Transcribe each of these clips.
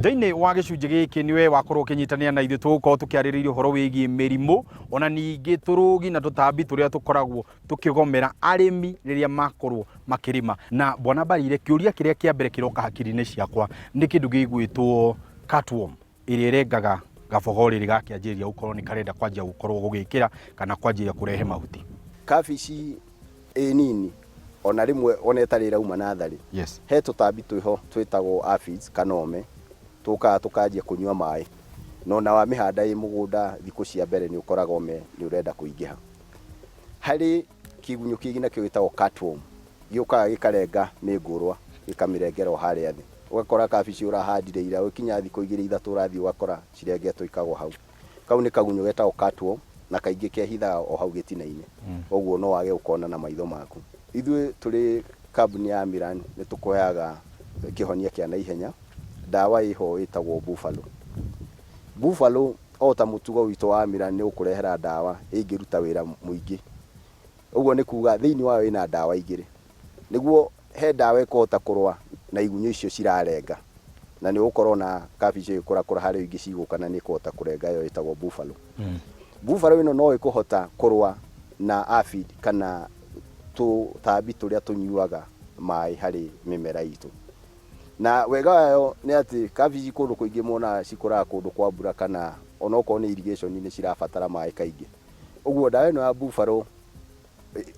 Thĩinĩ wa gĩcunjĩ gĩkĩ niwe wakorwo ũkĩnyitanĩra na ithuĩ tũgũkorwo tũkĩarĩrĩria ũhoro wĩgiĩ mĩrimũ ona ningĩ tũrũgi na tũtambi tũrĩa tũkoragwo tũkĩgomera arĩmi rĩrĩa makorwo makĩrĩma. Na Bwana Mbarire, kĩũria kĩrĩa kĩa mbere kĩroka hakiri-inĩ ciakwa nĩ kĩndũ gĩgwĩtwo cutworm ĩrĩa ĩrengaga gabogo rĩrĩ gakĩanjĩrĩria gũkorwo nĩ karenda kwanjia gũkorwo gũgĩkĩra kana kwanjĩrĩria kũrehe mahuti. Kabici nini ona rĩmwe ona ĩtarĩ ĩrauma natharĩ. Yes. He tũtambi twĩho twĩtagwo aphids kanome tũkaga tũkanjia kũnyua maĩ. No na wamĩhanda ĩ mũgũnda thikũ cia mbere nĩ ũkoraga ome nĩ ũrenda kũingĩha. Harĩ kĩgunyũ kĩngĩ nakĩo gĩtagwo cutworm gĩũkaga gĩkarenga mĩngũrwa gĩkamĩrengera o harĩa thĩ. Ũgakora kabici ũrahandire ira ũkinya thikũ 2-3 ũrathiĩ ũgakora cirengetwo ikagwo hau. Kau nĩ kagunyũ getagwo cutworm na kaingĩ kehithaga o hau gĩtina-inĩ. Ũguo no wage gũkona na maitho maku. Ithuĩ tũrĩ kambuni ya Miran nĩ tũkoyaga kĩhonia kĩa naihenya. Dawa iho ĩtagwo buffalo. Buffalo o ta mũtugo witũ wa Miran nĩ ũkũrehera dawa ĩngĩruta wĩra mũingĩ. Ũguo nĩ kuga thĩinĩ wayo ĩna dawa igĩrĩ. Nĩguo he dawa ĩkũhota kũrũa na igunyũ icio cirarenga. Na nĩ ũgũkorwo na kabici ĩkũra harĩa ingĩ cigũka na nĩ ĩkũhota kũrenga yo ĩtagwo buffalo. Buffalo ĩno no ĩkũhota kũrũa na aphid kana tũtambi tũrĩa tũnyuaga maĩ harĩ mĩmera itũ. Na wega wayo nĩ atĩ kabici kũndũ kũingĩ mona cikũraga kũndũ kwa mbura kana ona okorwo nĩ irrigation nĩ cirabatara maĩ kaingĩ. Ũguo dawa ĩno ya buffalo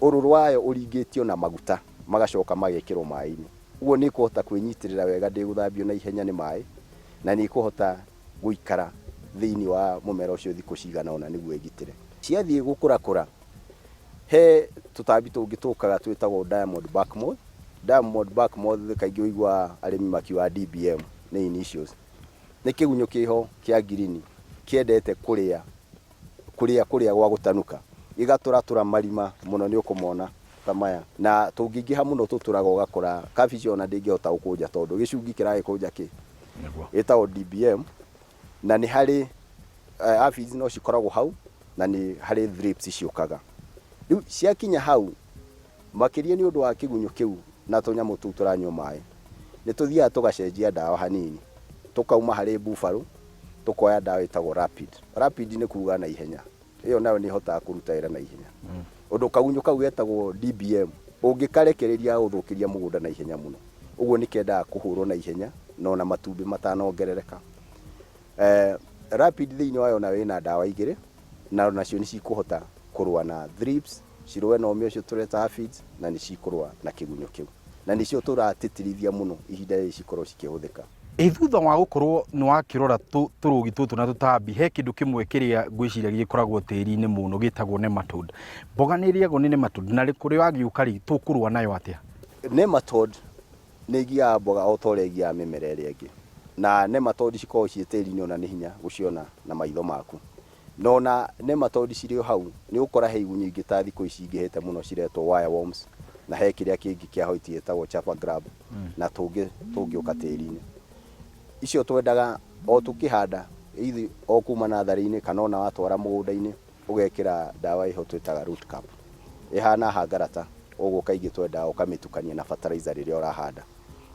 ũrũrũ wayo ũringĩtio na maguta magacoka magekĩrwo maĩ-inĩ. Ũguo nĩ ĩkũhota kwĩnyitĩrĩra wega ndĩgũthambio na ihenya nĩ maĩ na nĩ ĩkũhota gũikara thĩinĩ wa mũmera ũcio thikũ cigana ona nĩguo ĩgitĩre. Ciathiĩ gũkũrakũra he tũtambi tũngĩ tũkaga twĩtagwo diamond back moth. Diamond back moth kaingĩ ũigua arĩmi makiuga DBM nĩ initials. Nĩ kĩgunyũ kĩho kĩa green kĩendete kũrĩa gwa gũtanuka. Igatũratũra marima mũno nĩ ũkũmona ta maya. Na tũngĩingĩha mũno tũtũraga ũgakora kabici ona ndĩngĩhota gũkũnja tondũ gĩcungi kĩragĩkũnja kĩ ĩtagwo DBM. Na nĩ harĩ aphids no cikoragwo hau na nĩ harĩ thrips ciũkaga. Rĩu ciakinya hau makĩria nĩ ũndũ wa kĩgunyũ kĩu na tũnyamũ tũu tũranyua maĩ. Nĩ tũthiaga tũgacenjia dawa hanini. Tũkauma harĩ buffalo tũkoya dawa ĩtagwo rapid. Rapid nĩ kuga na ihenya. Ĩyo nayo nĩ hotaga kũruta wĩra na ihenya. Ũndũ kagunyũ kau getagwo DBM ũngĩkarekereria gũthũkĩria mũgũnda na ihenya mũno. Ũguo nĩ kĩendaga kũhũrwo na ihenya no na matumbĩ matanongerereka. Rapid thĩinĩ wayo nayo ĩna dawa igĩrĩ na nacio nĩ cikũhota kũrũa na thrips, cirũe na ũmĩ ũcio tũreta aphids na nĩ cikũrũa na kĩgunyũ kĩu. Na nĩcio tũratĩtĩrithia mũno ihinda rĩrĩ cikorwo cikĩhũthĩka. Thutha wa gũkorwo nĩ wakĩrora tũrũgi tũtũ na tũtambi he kĩndũ kĩmwe kĩrĩa ngwĩciria gĩkoragwo tĩri-inĩ mũno gĩtagwo nematode. Mboga nĩ ĩrĩagwo nĩ nematode na kũrĩ wagĩũka rĩ tũkũrũa nayo atĩa? Nematode nĩ igiaga mboga o ta ũrĩa igiaga mĩmera ĩrĩa ĩngĩ. Na nematode cikoragwo ciĩ tĩri-inĩ ona nĩ hinya gũciona na maitho maku. No na nematode cirĩ o hau nĩ ũkora he igunyũ ingĩ ta thikũ ici ingĩhĩte mũno ciretwo wireworms na he kĩrĩa kĩngĩ kĩa white gĩtagwo chafer grub na tũngĩũka tĩri-inĩ. Icio twendaga o tũkĩhanda ithi o kuma natharĩ-inĩ kana ona watwara mũgũnda-inĩ ũgekĩra dawa iho twĩtaga root cap. Ĩhana hangarata ũguo kaingĩ twendaga ũkamĩtukania na fertilizer rĩrĩa ũrahanda.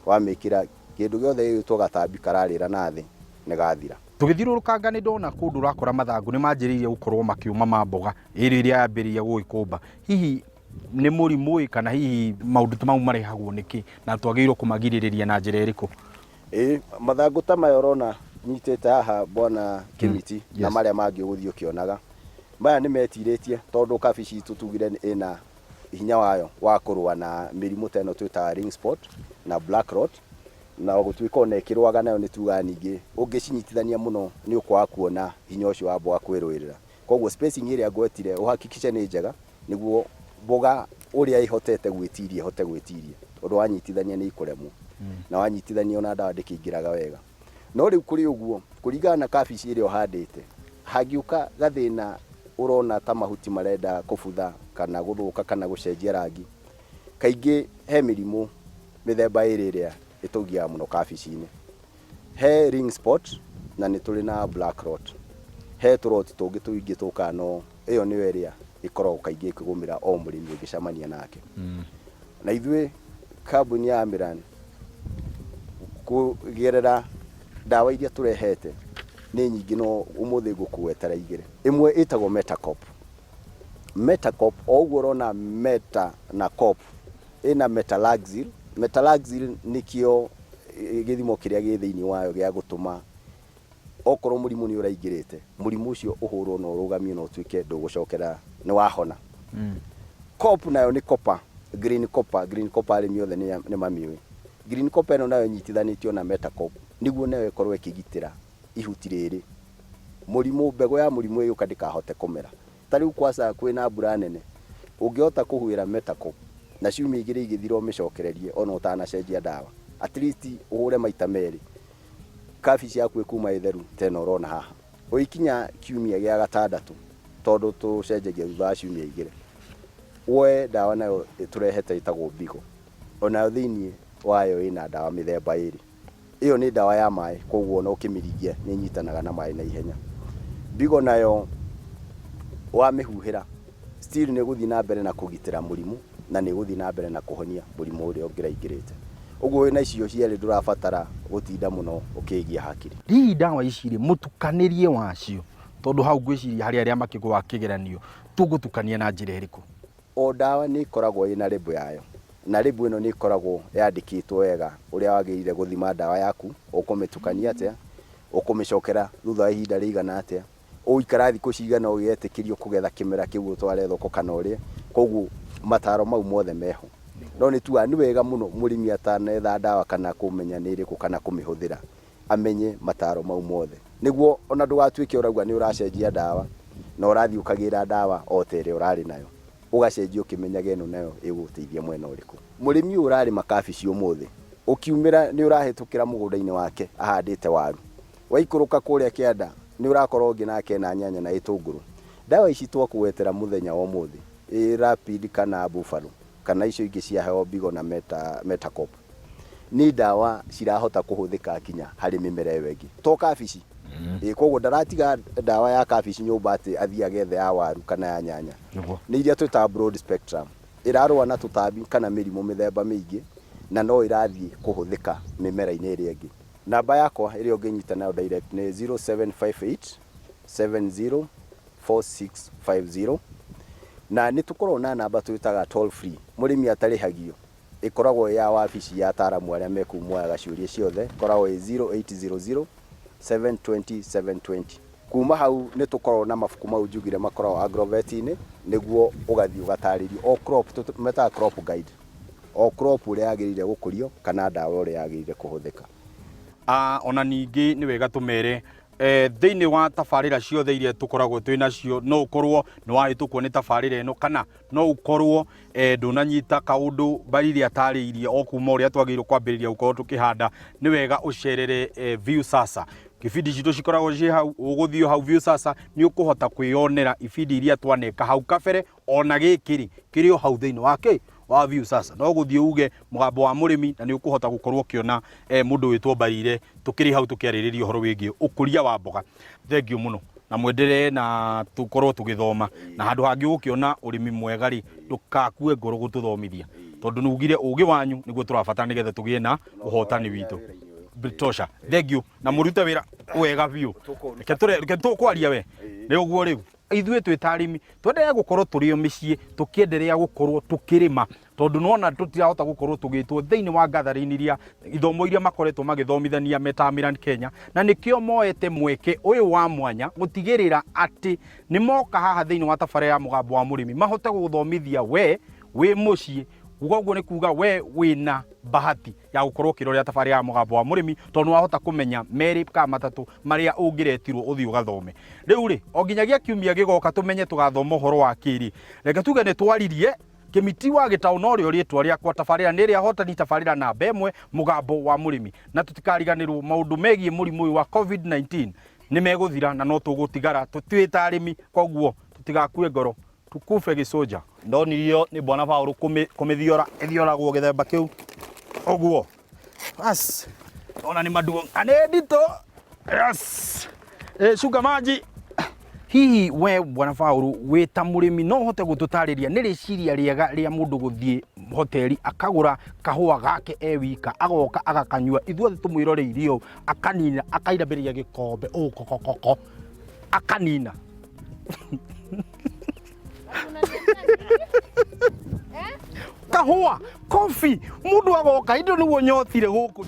Wamĩkĩra kĩndũ gĩothe gĩgĩtwo gatambi kararĩra na thĩ nĩ gathira. Tũgĩthiũrũrũkanga nĩ ndona kũndũ ũrakora mathangũ nĩ manjĩrĩirie gũkorwo makiuma ma mboga ĩrĩa yambĩrĩria gũgĩkũmba. Hihi nĩ mũrimũ kana hihi maũndũ mau marehagwo nĩkĩ na twagĩrĩirwo kũmagirĩrĩria na njĩra ĩrĩkũ? Mathangũ ta maya ũrona nyitĩte haha Bwana Kĩmiti na marĩa mangĩ ũgũthiĩ ũkĩonaga. Maya nĩ metirĩtie tondũ kabici tũtugire ĩna hinya wayo wa kũrũa na mĩrimũ ta ĩno twĩtaga ring spot na black rot. Na gũtuĩka ona ĩkĩrũaga nayo nĩ tuga ningĩ ũngĩcinyitithania mũno nĩ ũkwaga kuona hinya ũcio wa mboga kwĩrũĩrĩra. Koguo spacing ĩrĩa ngwetire ũhakikice nĩ njega nĩguo mboga ũrĩa ĩhotete gwĩtiria ĩhote gwĩtiria. Ũndũ wanyitithania nĩ ikũremwo. Na wanyitithania ona dawa ndĩkĩingĩraga wega. No rĩu kũrĩ ũguo kũringana na kabici ĩrĩa ũhandĩte hangĩũka gathĩna ũrona ta mahuti marenda kũbutha kana gũthũka kana gũcenjia rangi. Kaingĩ he mĩrimũ mĩthemba ĩrĩ ĩrĩa ĩtũgiaga mũno kabici-inĩ. He ring spot na nĩ tũrĩ na black rot. He tũroti tũngĩ tũingĩ tũkaga no ĩyo nĩyo ĩrĩa ĩkoragwo kaingĩ ĩkĩgũmĩra o mũrĩmi ũngĩcemania nake. Na ithuĩ kambuni ya Miran kũgerera dawa iria turehete nĩ nyingĩ no ũmũthĩ ngũkuetera igĩrĩ. Ĩmwe ĩtagwo Metacop. Metacop o ũguo ũrona meta na cop ĩna metalaxyl. Metalaxyl nĩkĩo gĩthimo kĩrĩa gĩ thĩinĩ wayo gĩa gũtũma okorwo mũrimũ nĩ ũraingĩrĩte mũrimũ ũcio ũhũrwo na ũrũgamio na ũtuĩke ndũgũcokera nĩ wahona. Cop nayo nĩ copper, green copper arĩmi othe nĩ mamiũĩ. Green copper ĩno nayo nyitithanĩtio na Metacop nĩguo nayo ĩkorwo ĩkĩgitĩra ihuti rĩrĩ mũrimũ mbegũ ya mũrimũ ũyũ ndĩkahote kũmera. Ta rĩu kwaca kwĩna mbura nene ũngĩhota kũhuhĩra Metacop na ciumia igĩrĩ igĩthira ũmĩcokererie ona ũtanacenjia dawa, at least ũhũre maita merĩ, kabici yaku ĩkuma ĩtheru tena ũrona haha. Ũikinya kiumia gĩa gatandatũ tondũ tũcenjagia thutha wa ciumia igĩrĩ, woe dawa nayo tũrehete ĩtagwo Bigo. Ona thĩinĩ wayo ĩna dawa mĩthemba ĩrĩ. Iyo nĩ dawa ya maĩ, koguo no kĩmirigia nĩ nyitanaga na maĩ na ihenya. Bigo nayo wamĩhuhĩra still nĩ gũthiĩ na mbere na kũgitĩra mũrimũ na nĩ gũthiĩ na mbere na kũhonia mũrimũ ũrĩa ũngĩraingĩrĩte. Ũguo wĩna icio cierĩ ndũrabatara gũtinda mũno ũkĩgia hakiri. Hihi dawa ici rĩ mũtukanĩrie wacio tondũ hau ngwĩciria harĩ arĩa makĩgwa kĩgeranio tũgũtukania na njĩra ĩrĩkũ? O dawa nĩ ikoragwo ĩna lebo yayo na lebo ĩno nĩ ikoragwo yandĩkĩtwo wega ũrĩa wagĩrĩire gũthima dawa yaku, ũkũmĩtukania atĩa, ũkũmĩcokera thutha wa ihinda rĩigana atĩa, ũikara thikũ cigana ũgĩetĩkĩrio kũgetha kĩmera kĩu ũtware thoko kana ũrĩa. Koguo mataro mau mothe meho. No nĩ tuga nĩ wega mũno mũrĩmi atanetha dawa kana kũmenya nĩ ĩrĩkũ kana kũmĩhũthĩra amenye mataro mau mothe, nĩguo ona ndũgatuĩke ũrauga nĩ ũracenjia dawa na ũrathiĩ ũkagĩra dawa o ta ĩrĩa ũrarĩ nayo, ũgacenjia ũkĩmenyaga ĩno nayo ĩgũteithia mwena ũrĩkũ. Mũrĩmi ũyũ ũrarĩma kabici ũmũthĩ ũkiumĩra nĩ ũrahĩtũkĩra mũgũnda-inĩ wake ahandĩte waru, waikũrũka kũrĩa kĩanda nĩ ũrakorwo ũngĩ nake na nyanya na itũngũrũ. Dawa ici twakũwetera mũthenya wa ũmũthĩ Rapid kana Buffalo kana icio ingĩ ciaheo Bigo na Metacop nĩ dawa cirahota kũhũthĩka kinya harĩ mĩmera ĩyo ĩngĩ to kabici. Koguo ndaratiga dawa ya kabici nyũmba atĩ athiĩ agethe ya waru kana ya nyanya. Nĩ iria twĩtaga broad spectrum, ĩrarũa na tũtambi kana mĩrimũ mĩthemba mĩingĩ na no ĩrathiĩ kũhũthĩka mĩmera-inĩ ĩrĩa ĩngĩ. Namba yakwa ĩrĩa ũngĩnyita nayo direct nĩ 0758 704650 na nĩ tũkorwo na namba twĩtaga toll free mũrĩmi atarĩhagio, ĩkoragwo ya wabici ya ataaramu arĩa mekumoyaga ciũria ciothe, ĩkoragwo 0800 720 720. Kuma hau nĩ tũkorwo na mabuku mau njugire makoragwo agrovet-inĩ nĩguo ũgathiĩ ũgatarĩrio o crop tũmetaga crop guide, o crop ũrĩa yagĩrĩire gũkũrio kana dawa ũrĩa yagĩrĩire kũhũthĩka. Ona ningĩ nĩ wega tũmere thĩinĩ wa tabarĩra ciothe iria tũkoragwo twĩ nacio no ũkorwo nĩ wahĩtũkwo nĩ tabarĩra ĩno kana no ũkorwo ndũnanyita kaũndũ barĩrĩ atarĩirie o kuma ũrĩa twagĩrĩirwo kwambĩrĩria gũkorwo tũkĩhanda, nĩ wega ũcerere Viusasa. Ibindi citũ cikoragwo ciĩ hau, ũgũthiĩ hau Viusasa nĩ ũkũhota kwĩyonera ibindi iria twaneka hau kabere ona gĩkĩ kĩrĩ o hau thĩinĩ wa Viusasa. No gũthiĩ uge mũgambo wa mũrĩmi na nĩ ũkũhota gũkorwo ũkĩona mũndũ wĩtwo Mbarire tũkĩrĩ hau tũkĩarĩrĩria ũhoro wĩgiĩ ũkũria wa mboga. Thengiũ mũno na mwenderee na tũkorwo tũgĩthoma na handũ hangĩ ũgũkĩona ũrĩmi mwega rĩ ndũkakue ngoro gũtũthomithia tondũ nugire ũgĩ wanyu nĩguo tũrabatara nĩgetha tũgĩe na ũhotani witũ. Bitosha, thengiũ na mũrute wĩra wega biũ. Reke tũkwaria we nĩ ũguo rĩu ithuĩ twĩ ta arĩmi twendelee gũkorwo tũrĩ o mĩciĩ tũkĩenderea gũkorwo tũkĩrĩma tondũ nona tũtirahota gũkorwo tũgĩtwo thĩinĩ wa gathering iria ithomo iria makoretwo magĩthomithania Metaamiran Kenya, na nĩkĩo moete mweke ũyũ wa mwanya gũtigĩrĩra atĩ nĩ moka haha thĩinĩ wa tabarĩra ya mũgambo wa mũrĩmi mahote gũthomithia we wĩ mũciĩ. Ũguo nĩ kuga we wĩna bahati ya gũkorwo kĩrorera tabarĩra ya mũgambo wa mũrĩmi tondũ wahota kũmenya merĩ ka matatũ marĩa ũngĩretirwo ũthiĩ ũgathome. Rĩu rĩ o nginyagia kiumia gĩgoka tũmenye tũgathoma ũhoro wa kĩrĩ. Reke tuge nĩ twaririe Kĩmiti wa Gĩtaũ no rĩo rĩtwa rĩakwa, tabarĩra nĩ rĩa hotani, tabarĩra namba 1 mũgambo wa mũrĩmi, na tũtikariganĩrwo maũndũ megiĩ mũrimũ ũyũ wa COVID-19 nĩ megũthira na no tũgũtigara tũtuĩ ta arĩmi, koguo tũtigakue ngoro tukufe gĩcũnja. Ndonirio nĩ bwana Paul kũmĩthiora ĩthioragwo gĩthemba kĩu ũguo. Bas ona nĩ maduo anĩ ndito. Yes cunga maji hihi we bwana Paul wita murimi no hote gututariria nĩ rĩciria rĩega rĩa mũndũ gũthiĩ hoteli akagũra kahũa gake wika agoka agakanyua ithuothe tũmwĩroreirie ũũ akanina akairambĩrĩria gĩkombe kokokoko akanina kahũa coffee mũndũ agoka indo nĩguo nyotire gũkũ